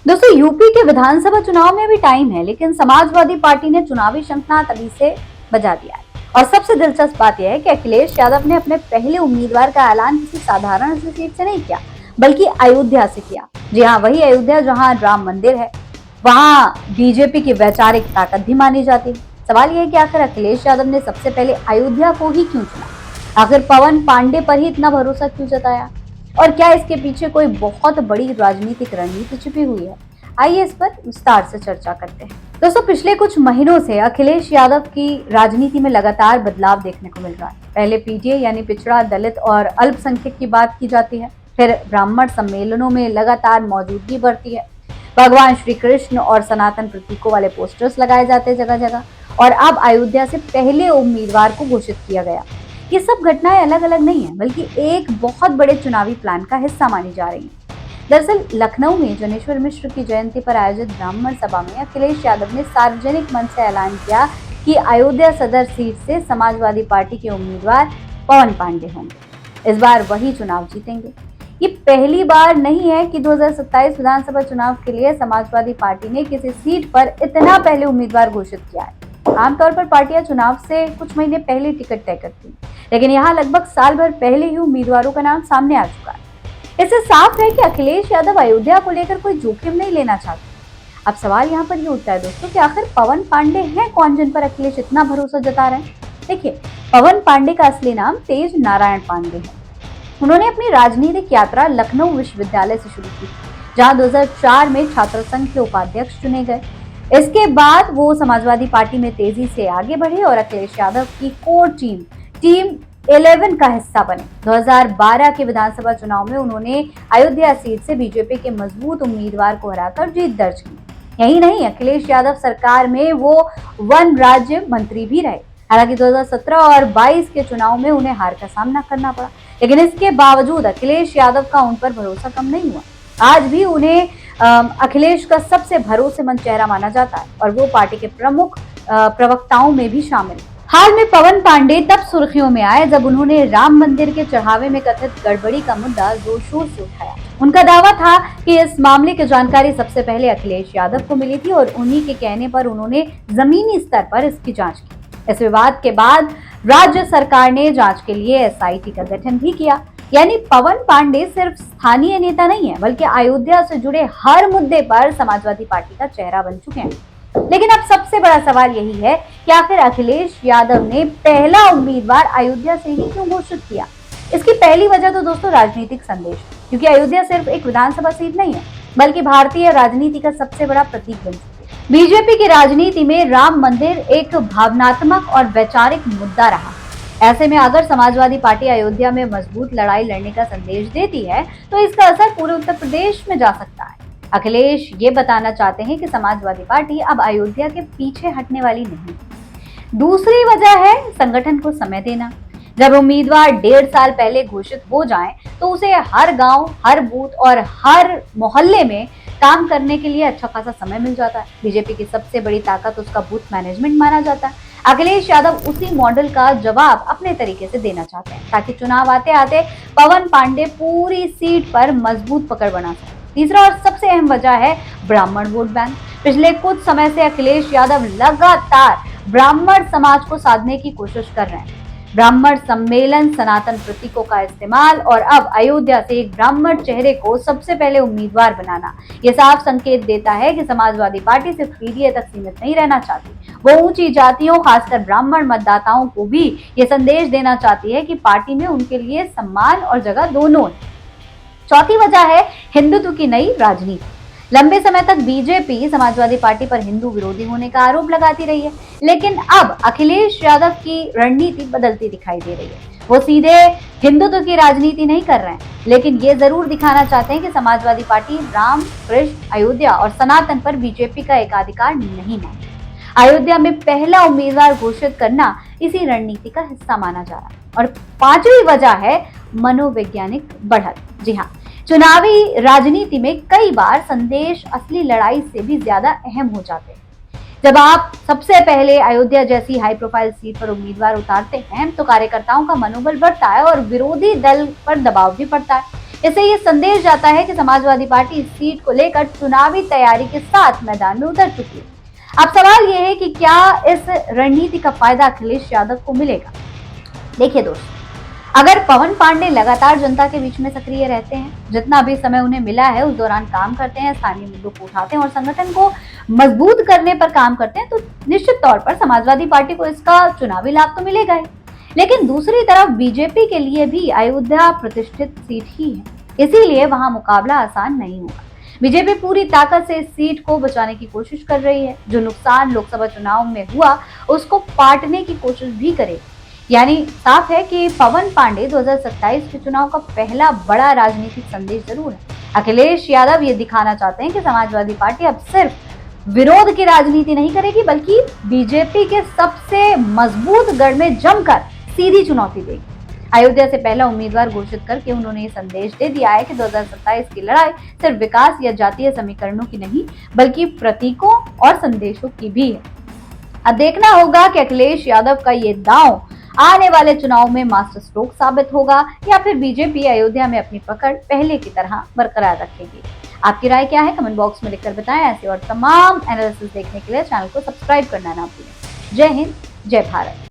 दोस्तों, यूपी के विधानसभा चुनाव में अभी टाइम है, लेकिन समाजवादी पार्टी ने चुनावी शंखनाद अभी से बजा दिया है। और सबसे दिलचस्प बात यह है कि अखिलेश यादव ने अपने पहले उम्मीदवार का ऐलान किसी साधारण सी सीट से नहीं किया, बल्कि अयोध्या से किया। जी हाँ, वही अयोध्या जहाँ राम मंदिर है, वहाँ बीजेपी की वैचारिक ताकत भी मानी जाती है। सवाल यह है कि आखिर अखिलेश यादव ने सबसे पहले अयोध्या को ही क्यों चुना? आखिर पवन पांडे पर ही इतना भरोसा क्यों जताया? और क्या इसके पीछे कोई बहुत बड़ी राजनीतिक रणनीति छिपी हुई है? आइए इस पर विस्तार से चर्चा करते हैं। दोस्तों, पिछले कुछ महीनों से अखिलेश यादव की राजनीति में लगातार बदलाव देखने को मिल रहा है। पहले पीटीए यानी पिछड़ा, दलित और अल्पसंख्यक की बात की जाती है, फिर ब्राह्मण सम्मेलनों में लगातार मौजूदगी बढ़ती है, भगवान श्री कृष्ण और सनातन प्रतीकों वाले पोस्टर्स लगाए जाते हैं जगह जगह, और अब अयोध्या से पहले उम्मीदवार को घोषित किया गया। ये सब घटनाएं अलग अलग नहीं है, बल्कि एक बहुत बड़े चुनावी प्लान का हिस्सा मानी जा रही है। दरअसल लखनऊ में जनेश्वर मिश्र की जयंती पर आयोजित ब्राह्मण सभा में अखिलेश यादव ने सार्वजनिक मंच से ऐलान किया कि अयोध्या सदर सीट से समाजवादी पार्टी के उम्मीदवार पवन पांडे होंगे। इस बार वही चुनाव जीतेंगे। ये पहली बार नहीं है कि 2027 विधानसभा चुनाव के लिए समाजवादी पार्टी ने किसी सीट पर इतना पहले उम्मीदवार घोषित किया है। आमतौर पर पार्टियां चुनाव से कुछ महीने पहले टिकट तय करती हैं, लेकिन यहाँ लगभग साल भर पहले ही उम्मीदवारों का नाम सामने आ चुका है। इससे साफ है कि अखिलेश यादव अयोध्या को लेकर कोई जोखिम नहीं लेना चाहते। अब सवाल यहाँ पर ये उठता है दोस्तों कि आखिर पवन पांडे हैं कौन जिन पर अखिलेश इतना भरोसा जता रहे हैं? देखिए, पवन पांडे का असली नाम तेज नारायण पांडे है। उन्होंने अपनी राजनीतिक यात्रा लखनऊ विश्वविद्यालय से शुरू की, जहां 2004 में छात्र संघ के उपाध्यक्ष चुने गए। इसके बाद वो समाजवादी पार्टी में तेजी से आगे बढ़े और अखिलेश यादव की कोर टीम 11 का हिस्सा बने। 2012 के विधानसभा चुनाव में उन्होंने अयोध्या सीट से बीजेपी के मजबूत उम्मीदवार को हराकर जीत दर्ज की। यही नहीं, अखिलेश यादव सरकार में वो वन राज्य मंत्री भी रहे। हालांकि 2017 और 22 के चुनाव में उन्हें हार का सामना करना पड़ा, लेकिन इसके बावजूद अखिलेश यादव का उन पर भरोसा कम नहीं हुआ। आज भी उन्हें अखिलेश का सबसे भरोसेमंद चेहरा माना जाता है और वो पार्टी के प्रमुख प्रवक्ताओं में भी शामिल है। हाल में पवन पांडे तब सुर्खियों में आए जब उन्होंने राम मंदिर के चढ़ावे में कथित गड़बड़ी का मुद्दा जोर शोर से उठाया। उनका दावा था कि इस मामले की जानकारी सबसे पहले अखिलेश यादव को मिली थी और उन्हीं के कहने पर उन्होंने जमीनी स्तर पर इसकी जांच की। इस विवाद के बाद राज्य सरकार ने जांच के लिए एसआईटी का गठन भी किया। यानी पवन पांडे सिर्फ स्थानीय नेता नहीं है, बल्कि अयोध्या से जुड़े हर मुद्दे पर समाजवादी पार्टी का चेहरा बन चुके हैं। लेकिन अब सबसे बड़ा सवाल यही है कि आखिर अखिलेश यादव ने पहला उम्मीदवार अयोध्या से ही क्यों घोषित किया? इसकी पहली वजह तो दोस्तों राजनीतिक संदेश, क्योंकि अयोध्या सिर्फ एक विधानसभा सीट नहीं है, बल्कि भारतीय राजनीति का सबसे बड़ा प्रतीक बन चुकी है। बीजेपी की राजनीति में राम मंदिर एक भावनात्मक और वैचारिक मुद्दा रहा। ऐसे में अगर समाजवादी पार्टी अयोध्या में मजबूत लड़ाई लड़ने का संदेश देती है, तो इसका असर पूरे उत्तर प्रदेश में जा सकता है। अखिलेश ये बताना चाहते हैं कि समाजवादी पार्टी अब अयोध्या के पीछे हटने वाली नहीं। दूसरी वजह है संगठन को समय देना। जब उम्मीदवार 1.5 साल पहले घोषित हो जाएं, तो उसे हर गांव, हर बूथ और हर मोहल्ले में काम करने के लिए अच्छा खासा समय मिल जाता है। बीजेपी की सबसे बड़ी ताकत उसका बूथ मैनेजमेंट माना जाता है। अखिलेश यादव उसी मॉडल का जवाब अपने तरीके से देना चाहते हैं, ताकि चुनाव आते आते पवन पांडे पूरी सीट पर मजबूत पकड़ बना सके। तीसरा और सबसे अहम वजह है ब्राह्मण वोट बैंक। पिछले कुछ समय से अखिलेश यादव लगातार ब्राह्मण समाज को साधने की कोशिश कर रहे हैं। ब्राह्मण सम्मेलन, सनातन प्रतीकों का इस्तेमाल और अब अयोध्या से एक ब्राह्मण चेहरे को सबसे पहले उम्मीदवार बनाना, ये साफ संकेत देता है कि समाजवादी पार्टी सिर्फ पीडीए तक सीमित नहीं रहना चाहती। वो ऊंची जातियों, खासकर ब्राह्मण मतदाताओं को भी ये संदेश देना चाहती है कि पार्टी में उनके लिए सम्मान और जगह दोनों है। चौथी वजह है हिंदुत्व की नई राजनीति। लंबे समय तक बीजेपी समाजवादी पार्टी पर हिंदू विरोधी होने का आरोप लगाती रही है, लेकिन अब अखिलेश यादव की रणनीति बदलती दिखाई दे रही है। वो सीधे हिंदुत्व की राजनीति नहीं कर रहे हैं, लेकिन ये जरूर दिखाना चाहते हैं कि समाजवादी पार्टी राम, कृष्ण, अयोध्या और सनातन पर बीजेपी का एकाधिकार नहीं मानती। अयोध्या में पहला उम्मीदवार घोषित करना इसी रणनीति का हिस्सा माना जा रहा है। और पांचवी वजह है मनोवैज्ञानिक बढ़त। जी हाँ, चुनावी राजनीति में कई बार संदेश असली लड़ाई से भी ज्यादा अहम हो जाते हैं। जब आप सबसे पहले अयोध्या जैसी हाई प्रोफाइल सीट पर उम्मीदवार उतारते हैं, तो कार्यकर्ताओं का मनोबल बढ़ता है और विरोधी दल पर दबाव भी पड़ता है। इससे ये संदेश जाता है कि समाजवादी पार्टी इस सीट को लेकर चुनावी तैयारी के साथ मैदान में उतर चुकी है। अब सवाल ये है कि क्या इस रणनीति का फायदा अखिलेश यादव को मिलेगा। देखिए दोस्तों, अगर पवन पांडे लगातार जनता के बीच में सक्रिय रहते हैं, जितना भी समय उन्हें मिला है उस दौरान काम करते हैं, स्थानीय मुद्दों को उठाते हैं और संगठन को मजबूत करने पर काम करते हैं, तो निश्चित तौर पर समाजवादी पार्टी को इसका चुनावी लाभ तो मिलेगा ही। लेकिन दूसरी तरफ बीजेपी के लिए भी अयोध्या प्रतिष्ठित सीट ही है, इसीलिए वहां मुकाबला आसान नहीं होगा। बीजेपी पूरी ताकत से इस सीट को बचाने की कोशिश कर रही है। जो नुकसान लोकसभा चुनाव में हुआ उसको पाटने की कोशिश भी करेगी। यानी साफ है कि पवन पांडे 2027 के चुनाव का पहला बड़ा राजनीतिक संदेश जरूर है। अखिलेश यादव ये दिखाना चाहते हैं कि समाजवादी पार्टी अब सिर्फ विरोध की राजनीति नहीं करेगी, बल्कि बीजेपी के सबसे मजबूत गढ़ में जमकर सीधी चुनौती देगी। अयोध्या से पहला उम्मीदवार घोषित करके उन्होंने ये संदेश दे दिया है कि 2027 की लड़ाई सिर्फ विकास या जातीय समीकरणों की नहीं, बल्कि प्रतीकों और संदेशों की भी है। अब देखना होगा कि अखिलेश यादव का ये दांव आने वाले चुनाव में मास्टर स्ट्रोक साबित होगा या फिर बीजेपी अयोध्या में अपनी पकड़ पहले की तरह बरकरार रखेगी। आपकी राय क्या है, कमेंट बॉक्स में लिखकर बताएं। ऐसे और तमाम एनालिसिस देखने के लिए चैनल को सब्सक्राइब करना ना भूलें। जय हिंद, जय भारत।